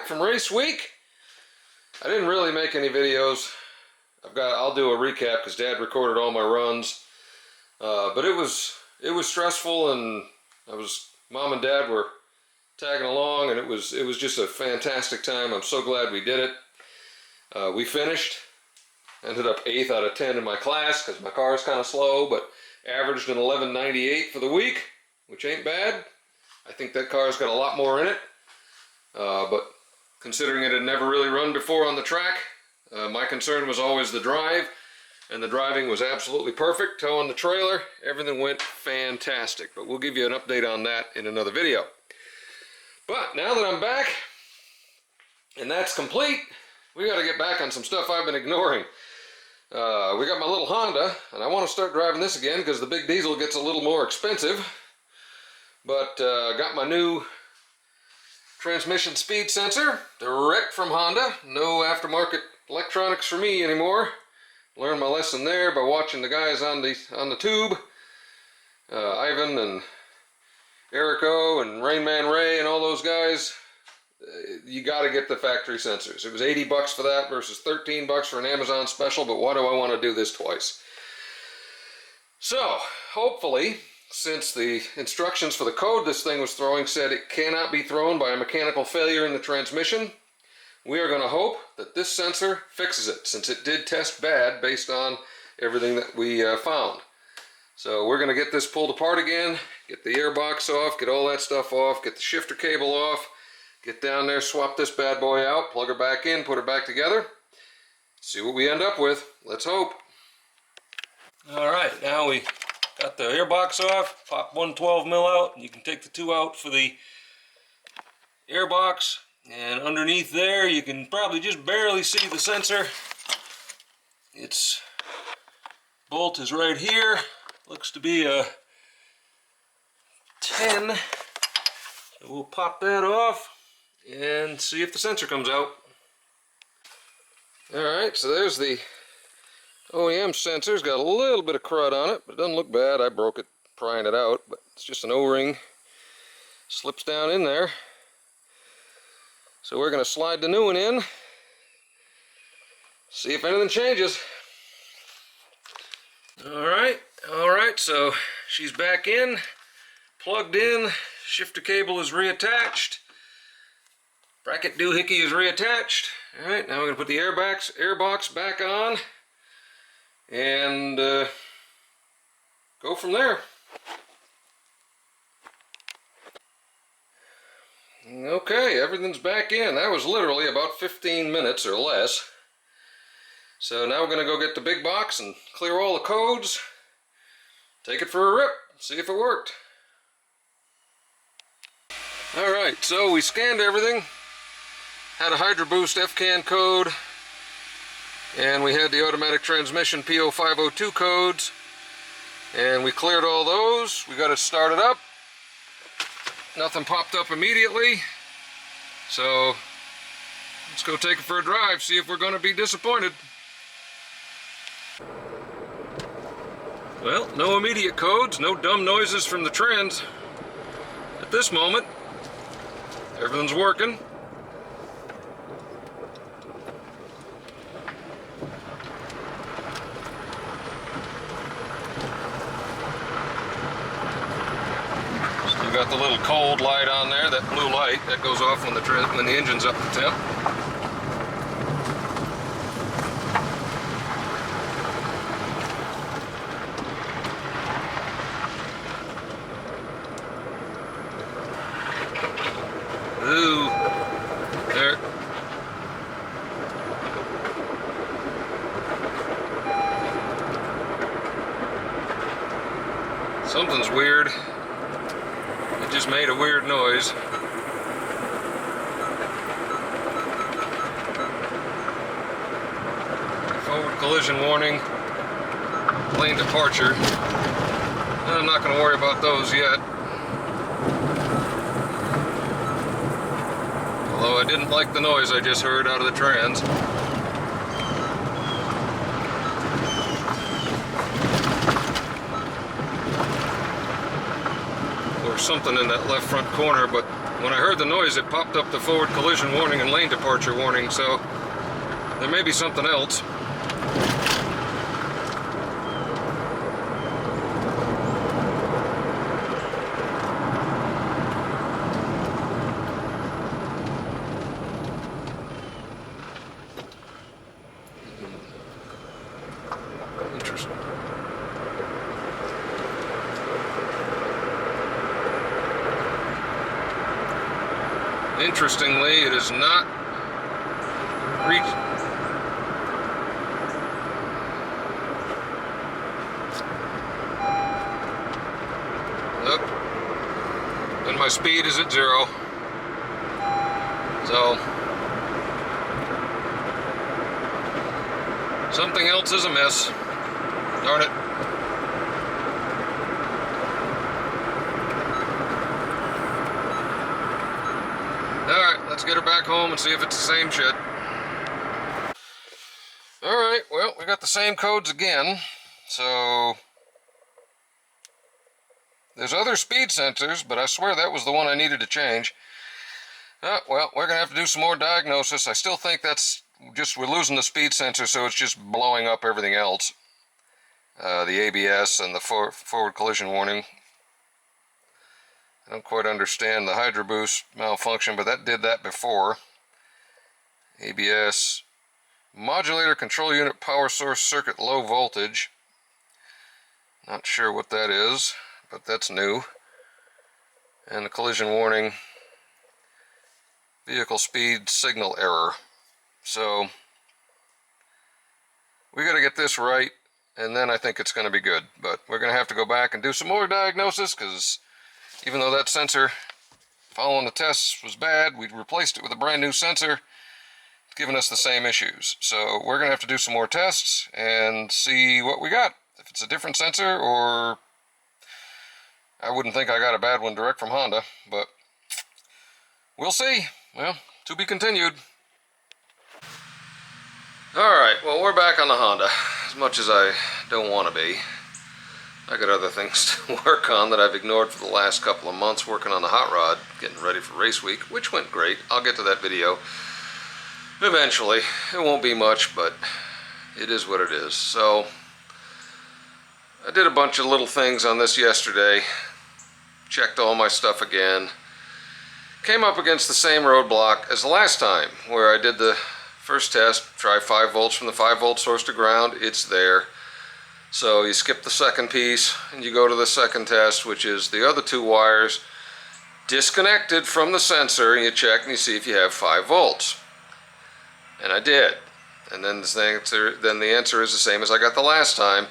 from race week. I didn't really make any videos. I'll do a recap because Dad recorded all my runs. But it was stressful, and Mom and Dad were tagging along, and it was just a fantastic time. I'm so glad we did it. We finished. Ended up 8th out of 10 in my class because my car is kind of slow, but averaged an 11.98 for the week, which ain't bad. I think that car's got a lot more in it. But considering it had never really run before on the track, my concern was always the drive, and the driving was absolutely perfect. Towing the trailer, everything went fantastic, but we'll give you an update on that in another video. But now that I'm back, and that's complete, we got to get back on some stuff I've been ignoring. We got my little Honda, and I want to start driving this again because the big diesel gets a little more expensive. But got my new transmission speed sensor, direct from Honda. No aftermarket electronics for me anymore. Learned my lesson there by watching the guys on the tube. Ivan and Erico and Rain Man Ray and all those guys. You got to get the factory sensors. It was 80 bucks for that versus 13 bucks for an Amazon special, but why do I want to do this twice? So, hopefully, since the instructions for the code this thing was throwing said it cannot be thrown by a mechanical failure in the transmission, we are going to hope that this sensor fixes it, since it did test bad based on everything that we found. So we're going to get this pulled apart again, get the airbox off, get all that stuff off, get the shifter cable off, get down there, swap this bad boy out, plug her back in, put her back together, see what we end up with. Let's hope. Alright, now we got the airbox off, pop one 12mm out, and you can take the 2 out for the airbox. And underneath there, you can probably just barely see the sensor. Its bolt is right here. Looks to be a 10. So we'll pop that off and see if the sensor comes out. Alright, so there's the OEM sensor. It's got a little bit of crud on it, but it doesn't look bad. I broke it prying it out, but it's just an O-ring. Slips down in there. So we're going to slide the new one in, see if anything changes. Alright, so she's back in, plugged in, shifter cable is reattached, bracket doohickey is reattached. Alright, now we're going to put the airbox back on and go from there. Okay, everything's back in. That was literally about 15 minutes or less. So now we're going to go get the big box and clear all the codes, take it for a rip, see if it worked. Alright, so we scanned everything, had a Hydro Boost FCAN code, and we had the automatic transmission P0502 codes, and we cleared all those. We got it started up. Nothing popped up immediately, so let's go take it for a drive, see if we're going to be disappointed. Well, no immediate codes, no dumb noises from the trends. At this moment, everything's working. Got the little cold light on there, that blue light that goes off when the engine's up to temp. Ooh, there. Something's weird. It just made a weird noise. Forward collision warning, lane departure. I'm not going to worry about those yet. Although I didn't like the noise I just heard out of the trans. something in that left front corner, but when I heard the noise, it popped up the forward collision warning and lane departure warning, so there may be something else. Interesting. Interestingly, it is not reached. Nope. And my speed is at 0. So something else is amiss. Darn it. Alright, let's get her back home and see if it's the same shit. Alright, well, we got the same codes again. So there's other speed sensors, but I swear that was the one I needed to change. Well, we're going to have to do some more diagnosis. I still think that's just, we're losing the speed sensor, so it's just blowing up everything else. The ABS and the forward collision warning. I don't quite understand the Hydro Boost malfunction, but that did that before. ABS, modulator control unit power source circuit low voltage. Not sure what that is, but that's new. And the collision warning, vehicle speed signal error. So we got to get this right, and then I think it's going to be good. But we're going to have to go back and do some more diagnosis, because even though that sensor following the tests was bad, we replaced it with a brand new sensor. It's giving us the same issues. So we're going to have to do some more tests and see what we got. If it's a different sensor, or I wouldn't think I got a bad one direct from Honda, but we'll see. Well, to be continued. Alright, well, we're back on the Honda, as much as I don't want to be. I got other things to work on that I've ignored for the last couple of months, working on the hot rod, getting ready for race week, which went great. I'll get to that video eventually. It won't be much, but it is what it is. So I did a bunch of little things on this yesterday, checked all my stuff again, came up against the same roadblock as the last time, where I did the first test, try 5 volts from the 5 volt source to ground. It's there. So you skip the second piece and you go to the second test, which is the other 2 wires disconnected from the sensor, and you check and you see if you have 5 volts. And I did. And then the answer is the same as I got the last time.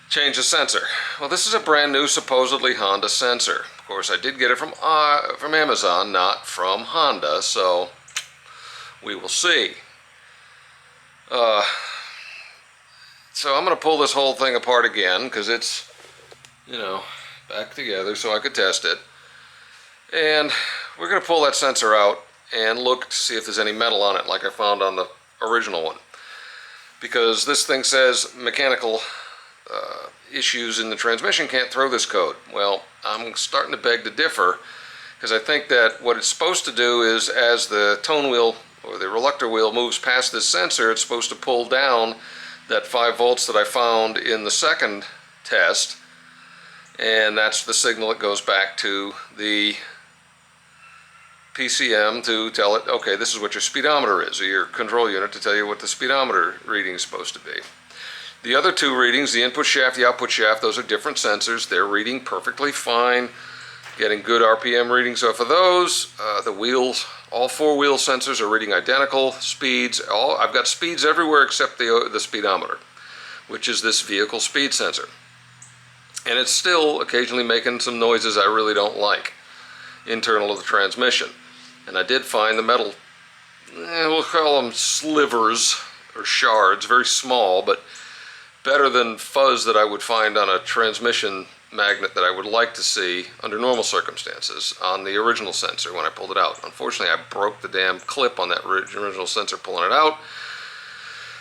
Change the sensor. Well, this is a brand new, supposedly Honda sensor. Of course, I did get it from Amazon, not from Honda, so we will see. So I'm going to pull this whole thing apart again, because it's, you know, back together so I could test it. And we're going to pull that sensor out and look to see if there's any metal on it like I found on the original one. Because this thing says mechanical issues in the transmission can't throw this code. Well, I'm starting to beg to differ, because I think that what it's supposed to do is, as the tone wheel or the reluctor wheel moves past this sensor, it's supposed to pull down that 5 volts that I found in the second test, and that's the signal that goes back to the PCM to tell it, okay, this is what your speedometer is, or your control unit to tell you what the speedometer reading is supposed to be. The other 2 readings, the input shaft, the output shaft, those are different sensors. They're reading perfectly fine, getting good RPM readings off of those. The wheels, all 4 wheel sensors are reading identical speeds. I've got speeds everywhere except the speedometer, which is this vehicle speed sensor. And it's still occasionally making some noises I really don't like, internal of the transmission. And I did find the metal, we'll call them slivers or shards, very small, but better than fuzz that I would find on a transmission magnet that I would like to see under normal circumstances on the original sensor when I pulled it out. Unfortunately, I broke the damn clip on that original sensor pulling it out.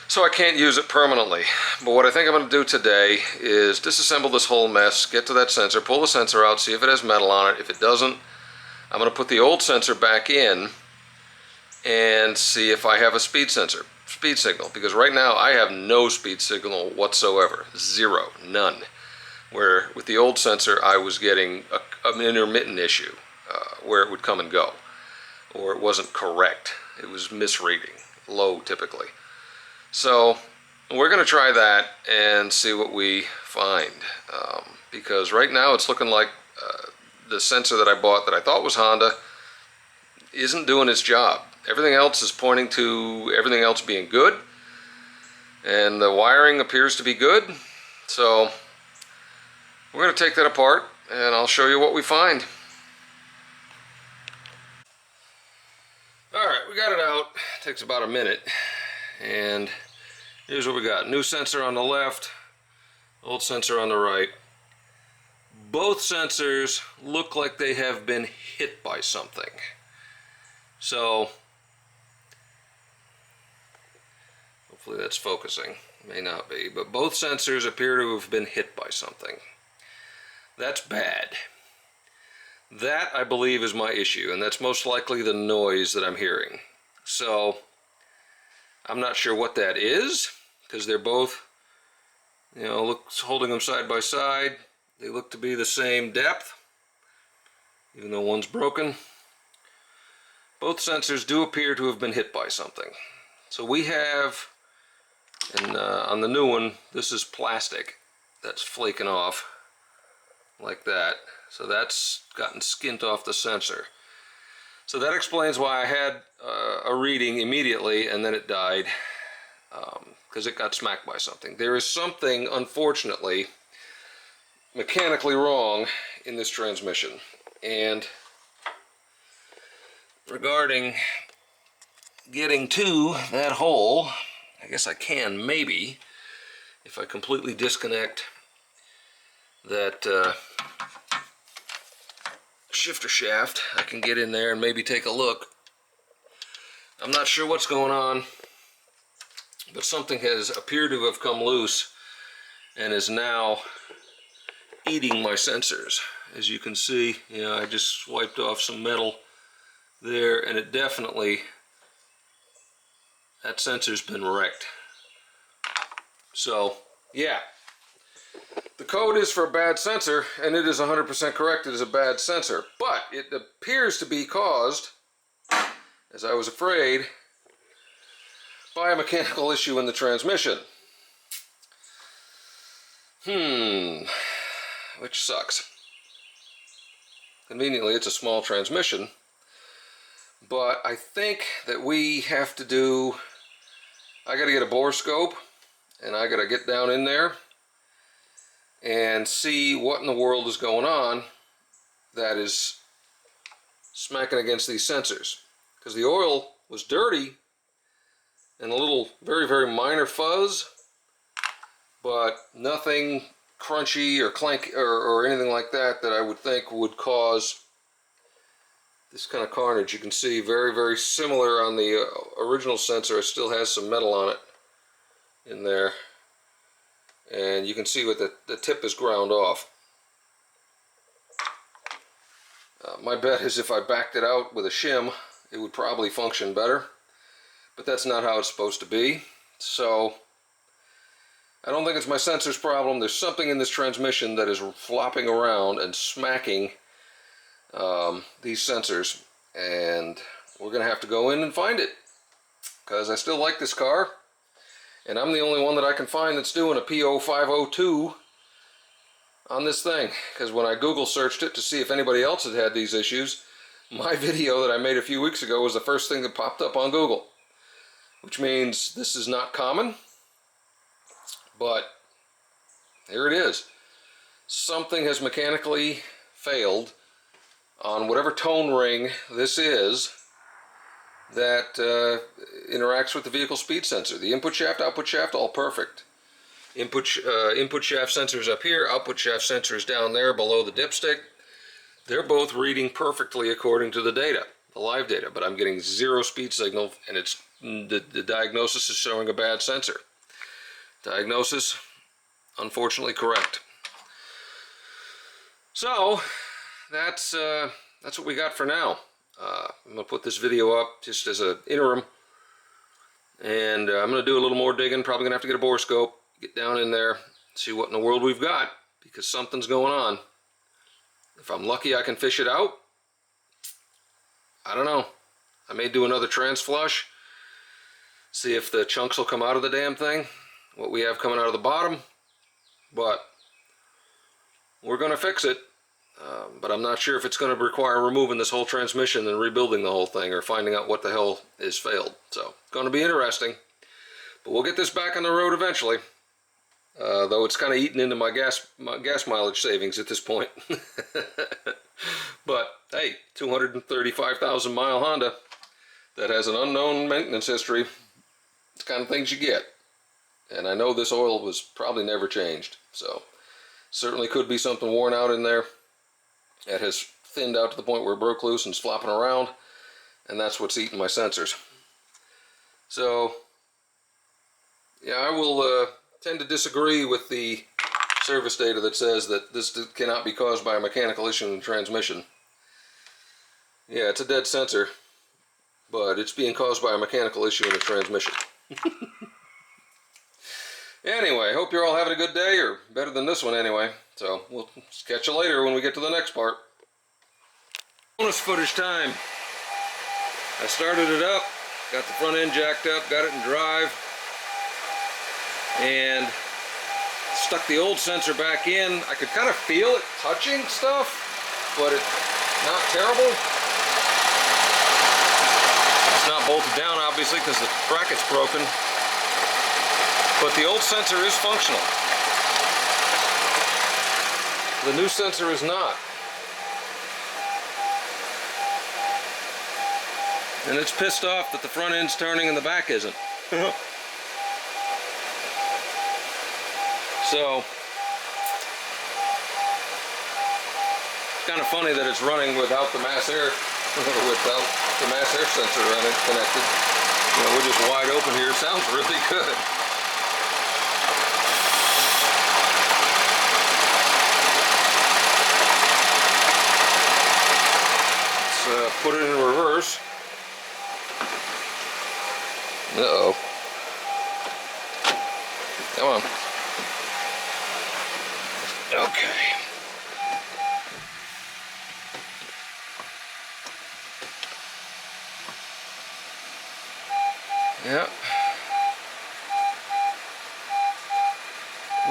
So I can't use it permanently. But what I think I'm going to do today is disassemble this whole mess, get to that sensor, pull the sensor out, see if it has metal on it. If it doesn't, I'm going to put the old sensor back in and see if I have a speed signal. Because right now I have no speed signal whatsoever. Zero. None. Where with the old sensor I was getting an intermittent issue where it would come and go. Or it wasn't correct. It was misreading. Low typically. So we're going to try that and see what we find. Because right now it's looking like the sensor that I bought that I thought was Honda isn't doing its job. Everything else is pointing to everything else being good. And the wiring appears to be good. So we're going to take that apart and I'll show you what we find. Alright, we got it out. It takes about a minute. And here's what we got. New sensor on the left, old sensor on the right. Both sensors look like they have been hit by something. So, hopefully that's focusing. May not be, but both sensors appear to have been hit by something. That's bad. That, I believe, is my issue, and that's most likely the noise that I'm hearing. So, I'm not sure what that is, because they're both, you know, holding them side by side. They look to be the same depth, even though one's broken. Both sensors do appear to have been hit by something. So we have, and on the new one, this is plastic that's flaking off like that. So that's gotten skint off the sensor. So that explains why I had a reading immediately and then it died, because it got smacked by something. There is something, unfortunately, mechanically wrong in this transmission. And regarding getting to that hole, I guess I can maybe, if I completely disconnect that shifter shaft, I can get in there and maybe take a look. I'm not sure what's going on, but something has appeared to have come loose and is now eating my sensors. As you can see, you know, I just swiped off some metal there, and it definitely, that sensor's been wrecked. So, yeah. The code is for a bad sensor, and it is 100% correct. It is a bad sensor, but it appears to be caused, as I was afraid, by a mechanical issue in the transmission. Which sucks. Conveniently, it's a small transmission, but I think that we have to do, I got to get a bore scope, and I got to get down in there and see what in the world is going on that is smacking against these sensors. Because the oil was dirty and a little very, very minor fuzz, but nothing crunchy or clanky or anything like that that I would think would cause this kind of carnage. You can see very, very similar on the original sensor. It still has some metal on it in there. And you can see what the tip is ground off. My bet is if I backed it out with a shim, it would probably function better. But that's not how it's supposed to be. So, I don't think it's my sensor's problem. There's something in this transmission that is flopping around and smacking these sensors. And we're going to have to go in and find it. Because I still like this car. And I'm the only one that I can find that's doing a P0502 on this thing. Because when I Google searched it to see if anybody else had had these issues, my video that I made a few weeks ago was the first thing that popped up on Google. Which means this is not common. But here it is. Something has mechanically failed on whatever tone ring this is that interacts with the vehicle speed sensor. The input shaft, output shaft, all perfect. Input shaft sensors up here, output shaft sensors down there below the dipstick. They're both reading perfectly according to the data, the live data, but I'm getting zero speed signal, and it's the diagnosis is showing a bad sensor. Diagnosis, unfortunately, correct. So that's what we got for now. I'm gonna put this video up just as an interim, and I'm gonna do a little more digging. Probably gonna have to get a borescope, get down in there, see what in the world we've got, because something's going on. If I'm lucky, I can fish it out. I don't know. I may do another trans flush, see if the chunks will come out of the damn thing, what we have coming out of the bottom, but we're going to fix it. But I'm not sure if it's going to require removing this whole transmission and rebuilding the whole thing, or finding out what the hell is failed. So, it's going to be interesting. But we'll get this back on the road eventually. Though it's kind of eating into my gas mileage savings at this point. But hey, 235,000 mile Honda that has an unknown maintenance history. It's the kind of things you get. And I know this oil was probably never changed, so certainly could be something worn out in there. It has thinned out to the point where it broke loose and is flopping around, and that's what's eating my sensors. So yeah, I will tend to disagree with the service data that says that this cannot be caused by a mechanical issue in the transmission. Yeah, it's a dead sensor, but it's being caused by a mechanical issue in the transmission. Anyway, hope you're all having a good day, or better than this one anyway. So we'll catch you later when we get to the next part. Bonus footage time. I started it up, got the front end jacked up, got it in drive, and stuck the old sensor back in. I could kind of feel it touching stuff, but it's not terrible. It's not bolted down, obviously, because the bracket's broken. But the old sensor is functional. The new sensor is not. And it's pissed off that the front end's turning and the back isn't. So, it's kind of funny that it's running without the mass air, without the mass air sensor on it connected. You know, we're just wide open here. Sounds really good. Let's put it in reverse. Uh-oh. Come on. Okay. Yep.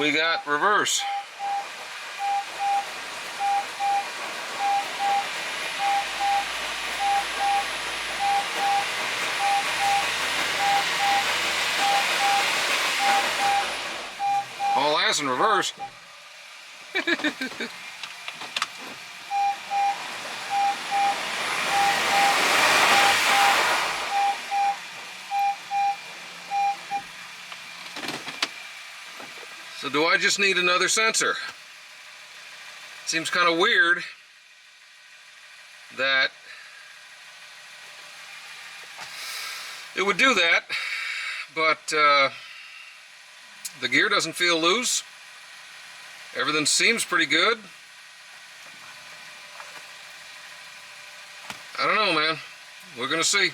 We got reverse. All ass in reverse. So do I just need another sensor? Seems kind of weird that it would do that, but the gear doesn't feel loose. Everything seems pretty good. I don't know, man. We're gonna see.